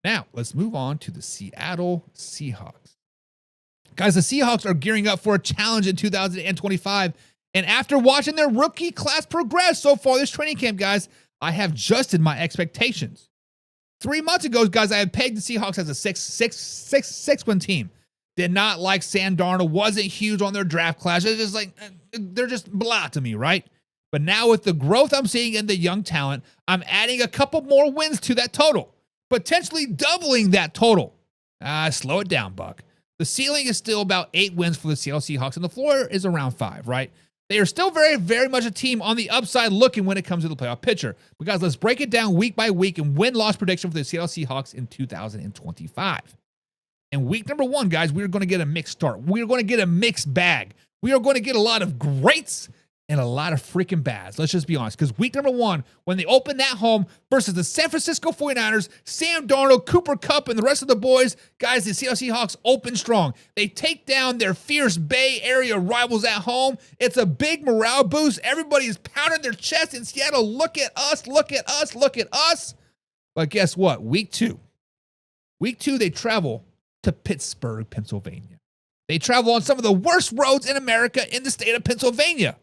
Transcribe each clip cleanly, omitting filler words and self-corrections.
Now, let's move on to the Seattle Seahawks. Guys, the Seahawks are gearing up for a challenge in 2025. And after watching their rookie class progress so far this training camp, guys, I have adjusted my expectations. 3 months ago, guys, I had pegged the Seahawks as a 6-win team. Did not like Sam Darnold, wasn't huge on their draft class. It's just like, they're just blah to me, right? But now with the growth I'm seeing in the young talent, I'm adding a couple more wins to that total, potentially doubling that total. Slow it down, Buck. The ceiling is still about 8 wins for the Seattle Seahawks, and the floor is around 5, right? They are still very, very much a team on the upside looking when it comes to the playoff picture. But guys, let's break it down week by week and win-loss prediction for the Seattle Seahawks in 2025. In week number 1, guys, we are going to get a mixed start. We are going to get a mixed bag. We are going to get a lot of greats and a lot of freaking bads. Let's just be honest. Because week number 1, when they open that home versus the San Francisco 49ers, Sam Darnold, Cooper Kupp, and the rest of the boys, guys, the Seattle Seahawks open strong. They take down their fierce Bay Area rivals at home. It's a big morale boost. Everybody's pounding their chest in Seattle. Look at us, look at us, look at us. But guess what? Week 2, they travel to Pittsburgh, Pennsylvania. They travel on some of the worst roads in America in the state of Pennsylvania.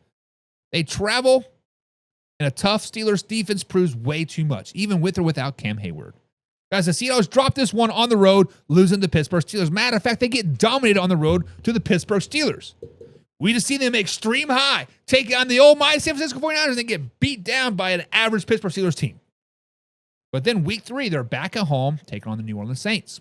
They travel, and a tough Steelers defense proves way too much, even with or without Cam Hayward. Guys, the Seahawks dropped this one on the road, losing the Pittsburgh Steelers. Matter of fact, they get dominated on the road to the Pittsburgh Steelers. We just see them extreme high, take on the old mighty San Francisco 49ers, and then get beat down by an average Pittsburgh Steelers team. But then week 3, they're back at home, taking on the New Orleans Saints.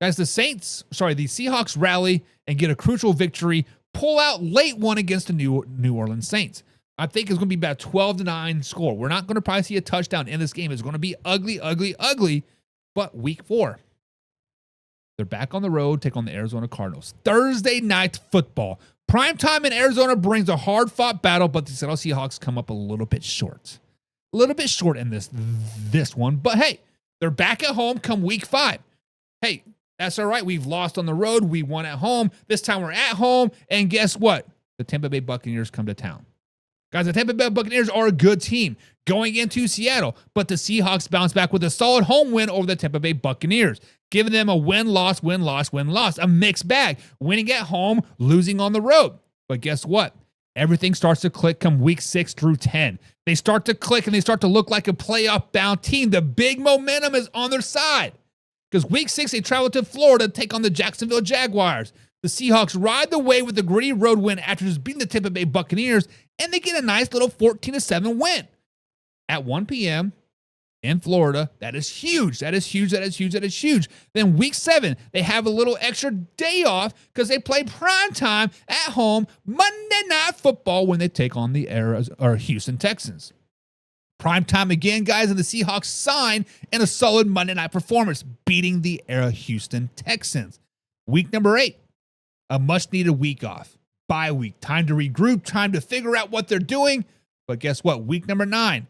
Guys, the Seahawks rally and get a crucial victory, pull out late one against the New Orleans Saints. I think it's going to be about 12-9 score. We're not going to probably see a touchdown in this game. It's going to be ugly, ugly, ugly. But week 4, they're back on the road, take on the Arizona Cardinals. Thursday night football. Primetime in Arizona brings a hard-fought battle, but the Seattle Seahawks come up a little bit short. A little bit short in this one. But hey, they're back at home come week 5. Hey, that's all right. We've lost on the road. We won at home. This time we're at home. And guess what? The Tampa Bay Buccaneers come to town. Guys, the Tampa Bay Buccaneers are a good team going into Seattle, but the Seahawks bounce back with a solid home win over the Tampa Bay Buccaneers, giving them a win-loss, win-loss, win-loss, a mixed bag, winning at home, losing on the road. But guess what? Everything starts to click come week 6 through 10. They start to click and they start to look like a playoff-bound team. The big momentum is on their side. Because week 6, they travel to Florida to take on the Jacksonville Jaguars. The Seahawks ride the wave with a gritty road win after just beating the Tampa Bay Buccaneers, and they get a nice little 14-7 win. At 1 p.m. in Florida, that is huge. That is huge. That is huge. That is huge. Then week 7, they have a little extra day off because they play primetime at home Monday Night Football when they take on the Houston Texans. Prime time again, guys, and the Seahawks sign in a solid Monday night performance, beating the Houston Texans. Week number 8, a much-needed week off. Bye week, time to regroup, time to figure out what they're doing. But guess what? Week number 9,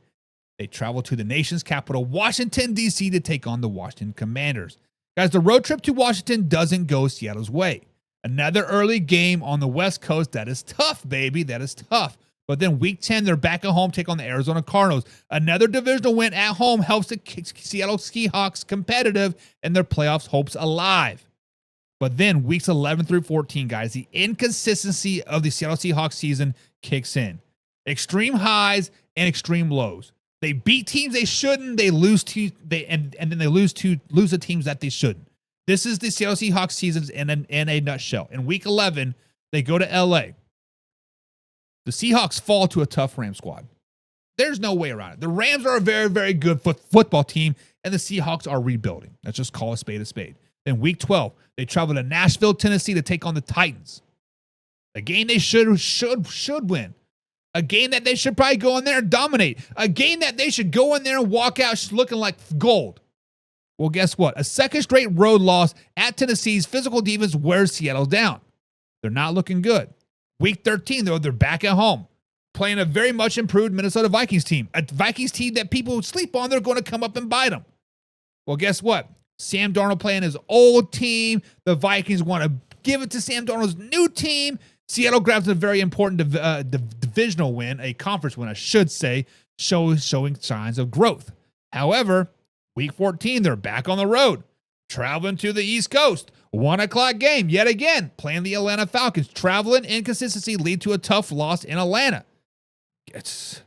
they travel to the nation's capital, Washington, D.C., to take on the Washington Commanders. Guys, the road trip to Washington doesn't go Seattle's way. Another early game on the West Coast. That is tough, baby. That is tough. But then week 10, they're back at home, take on the Arizona Cardinals. Another divisional win at home helps the Seattle Seahawks competitive and their playoffs hopes alive. But then weeks 11 through 14, guys, the inconsistency of the Seattle Seahawks season kicks in. Extreme highs and extreme lows. They beat teams they shouldn't. They lose to and then they lose the teams that they shouldn't. This is the Seattle Seahawks seasons in a nutshell. In week 11, they go to L.A. The Seahawks fall to a tough Rams squad. There's no way around it. The Rams are a very, very good football team, and the Seahawks are rebuilding. Let's just call a spade a spade. Then week 12, they travel to Nashville, Tennessee to take on the Titans. A game they should win. A game that they should probably go in there and dominate. A game that they should go in there and walk out looking like gold. Well, guess what? A second straight road loss at Tennessee's physical defense wears Seattle down. They're not looking good. Week 13, though, they're back at home, playing a very much improved Minnesota Vikings team. A Vikings team that people sleep on, they're going to come up and bite them. Well, guess what? Sam Darnold playing his old team. The Vikings want to give it to Sam Darnold's new team. Seattle grabs a very important divisional win, a conference win, I should say, showing signs of growth. However, Week 14, they're back on the road, traveling to the East Coast. 1 o'clock game, yet again, playing the Atlanta Falcons. Traveling inconsistency lead to a tough loss in Atlanta. It's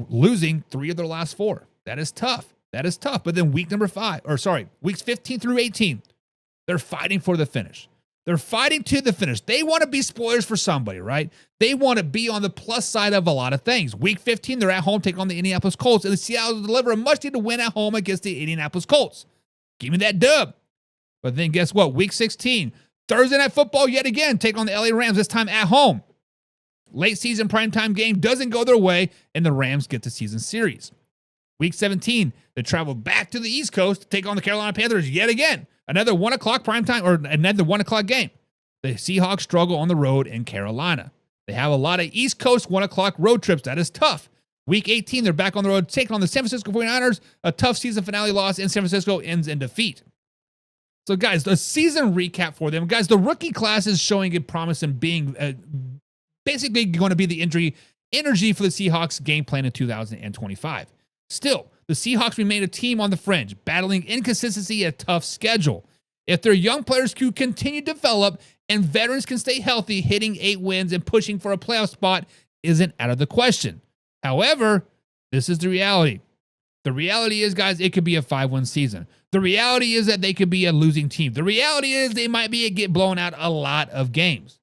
losing 3 of their last 4. That is tough. That is tough. But then weeks 15 through 18, they're fighting for the finish. They're fighting to the finish. They want to be spoilers for somebody, right? They want to be on the plus side of a lot of things. Week 15, they're at home taking on the Indianapolis Colts, and the Seattle deliver a much-needed win at home against the Indianapolis Colts. Give me that dub. But then guess what? Week 16, Thursday Night Football yet again, take on the LA Rams, this time at home. Late season primetime game doesn't go their way, and the Rams get the season series. Week 17, they travel back to the East Coast to take on the Carolina Panthers yet again. Another 1 o'clock primetime, or another 1 o'clock game. The Seahawks struggle on the road in Carolina. They have a lot of East Coast 1 o'clock road trips. That is tough. Week 18, they're back on the road, taking on the San Francisco 49ers. A tough season finale loss in San Francisco ends in defeat. So, guys, the season recap for them. Guys, the rookie class is showing good promise and being basically going to be the energy for the Seahawks game plan in 2025. Still, the Seahawks remain a team on the fringe, battling inconsistency and a tough schedule. If their young players can continue to develop and veterans can stay healthy, hitting 8 wins and pushing for a playoff spot isn't out of the question. However, this is the reality. The reality is, guys, it could be a 5-win season. The reality is that they could be a losing team. The reality is they might get blown out a lot of games.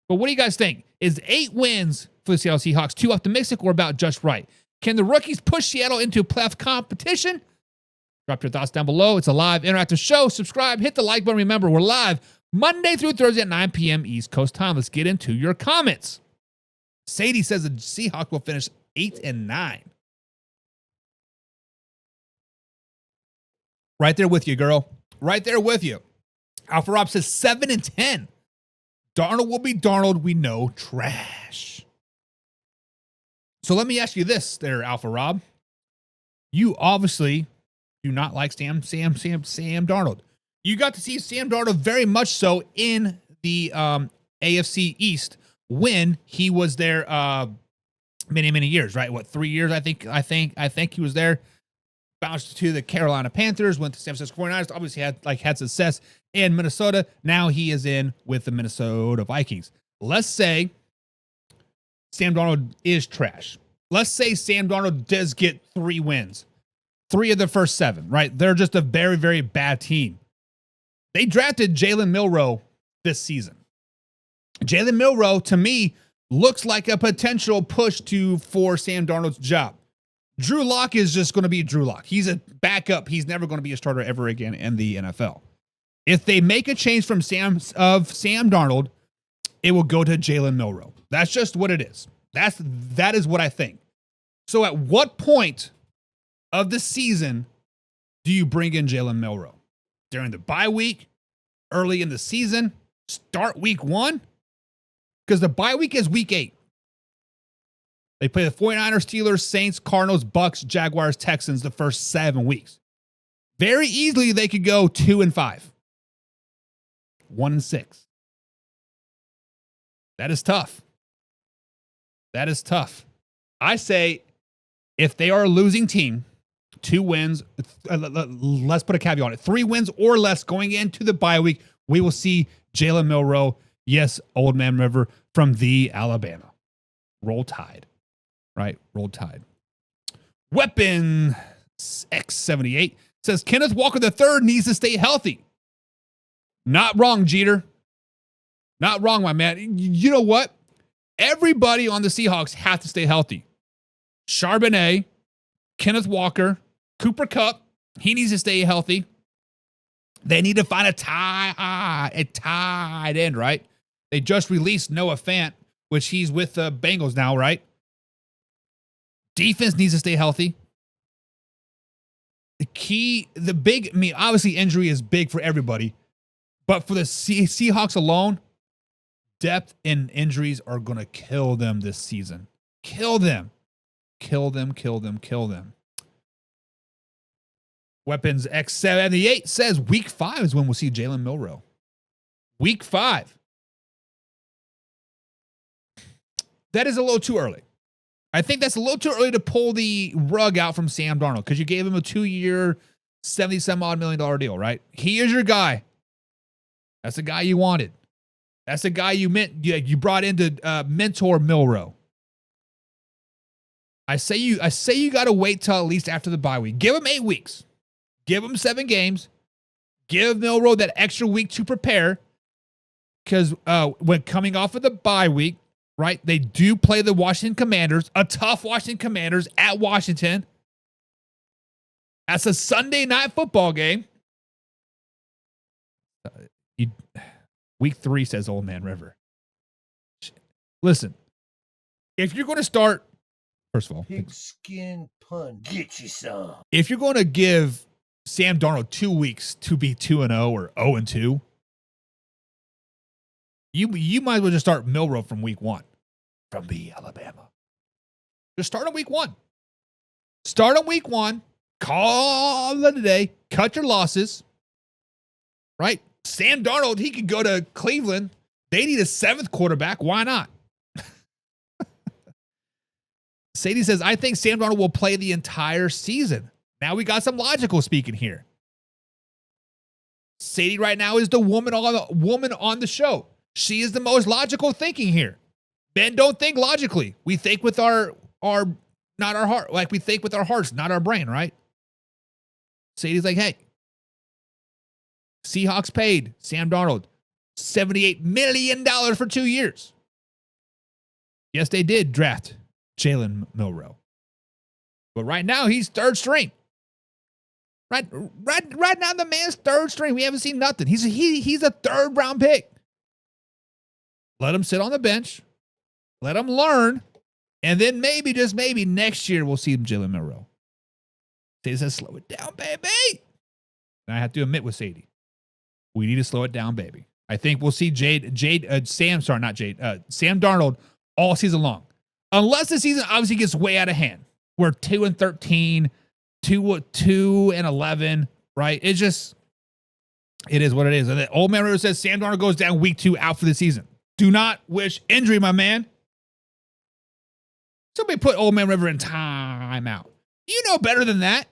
But what do you guys think? Is 8 wins for the Seattle Seahawks too optimistic or about just right? Can the rookies push Seattle into playoff competition? Drop your thoughts down below. It's a live interactive show. Subscribe, hit the like button. Remember, we're live Monday through Thursday at 9 p.m. East Coast time. Let's get into your comments. Sadie says the Seahawks will finish 8-9. Right there with you, girl. Right there with you. Alpha Rob says 7-10. Darnold will be Darnold. We know trash. So let me ask you this there, Alpha Rob. You obviously do not like Sam Darnold. You got to see Sam Darnold very much so in the AFC East when he was there many years, right? 3 years? I think he was there. Bounced to the Carolina Panthers, went to San Francisco 49ers, obviously had success in Minnesota. Now he is in with the Minnesota Vikings. Let's say Sam Darnold is trash. Let's say Sam Darnold does get 3 wins. 3 of the first 7, right? They're just a very, very bad team. They drafted Jalen Milroe this season. Jalen Milroe, to me, looks like a potential push for Sam Darnold's job. Drew Lock is just going to be Drew Lock. He's a backup. He's never going to be a starter ever again in the NFL. If they make a change from Sam Darnold, it will go to Jalen Milroe. That's just what it is. That is what I think. So at what point of the season do you bring in Jalen Milroe? During the bye week? Early in the season? Start week 1? Because the bye week is week 8. They play the 49ers, Steelers, Saints, Cardinals, Bucks, Jaguars, Texans the first 7 weeks. Very easily, they could go 2-5. 1-6. That is tough. That is tough. I say if they are a losing team, 2 wins, let's put a caveat on it. 3 wins or less going into the bye week, we will see Jalen Milroe, yes, Old Man River, from the Alabama. Roll Tide. Right? Roll Tide. Weapon X78 says Kenneth Walker III needs to stay healthy. Not wrong, Jeter. Not wrong, my man. You know what? Everybody on the Seahawks has to stay healthy. Charbonnet, Kenneth Walker, Cooper Kupp, he needs to stay healthy. They need to find a tight end, right? They just released Noah Fant, which he's with the Bengals now, right? Defense needs to stay healthy. Obviously injury is big for everybody, but for the Seahawks alone, depth and injuries are going to kill them this season. Kill them. Weapons X78 says week 5 is when we'll see Jalen Milroe. Week 5. That is a little too early. I think that's a little too early to pull the rug out from Sam Darnold because you gave him a 2-year $70-some-odd million deal, right? He is your guy. That's the guy you wanted. That's the guy you brought in to mentor Milroe. I say you got to wait till at least after the bye week. Give him 8 weeks. Give him 7 games. Give Milroe that extra week to prepare. Because when coming off of the bye week, right, they do play the Washington Commanders, a tough Washington Commanders at Washington. That's a Sunday night football game. Week 3, says Old Man River. Listen, if you're going to start, first of all, pigskin pun, get you some. If you're going to give Sam Darnold 2 weeks to be 2-0 or 0-2, you might as well just start Milroe from week 1 from the Alabama. Just start on week 1. Start on week 1. Call it a day. Cut your losses. Right? Sam Darnold, he could go to Cleveland. They need a 7th quarterback. Why not? Sadie says, I think Sam Darnold will play the entire season. Now we got some logical speaking here. Sadie right now is the woman on the show. She is the most logical thinking here. Men don't think logically. We think with our not our heart. Like we think with our hearts, not our brain, right? Sadie's like, hey, Seahawks paid Sam Darnold $78 million for 2 years. Yes, they did draft Jalen Milroe. But right now, he's 3rd string. Right now, the man's 3rd string. We haven't seen nothing. He's a 3rd round pick. Let him sit on the bench. Let him learn. And then maybe, just maybe, next year we'll see Jalen Milroe. Sadie says, slow it down, baby. And I have to admit with Sadie, we need to slow it down, baby. I think we'll see Sam Darnold all season long. Unless the season obviously gets way out of hand. We're 2-13, 2-11, right? It is what it is. And the Old Man River says Sam Darnold goes down week 2 out for the season. Do not wish injury, my man. Somebody put Old Man River in timeout. You know better than that.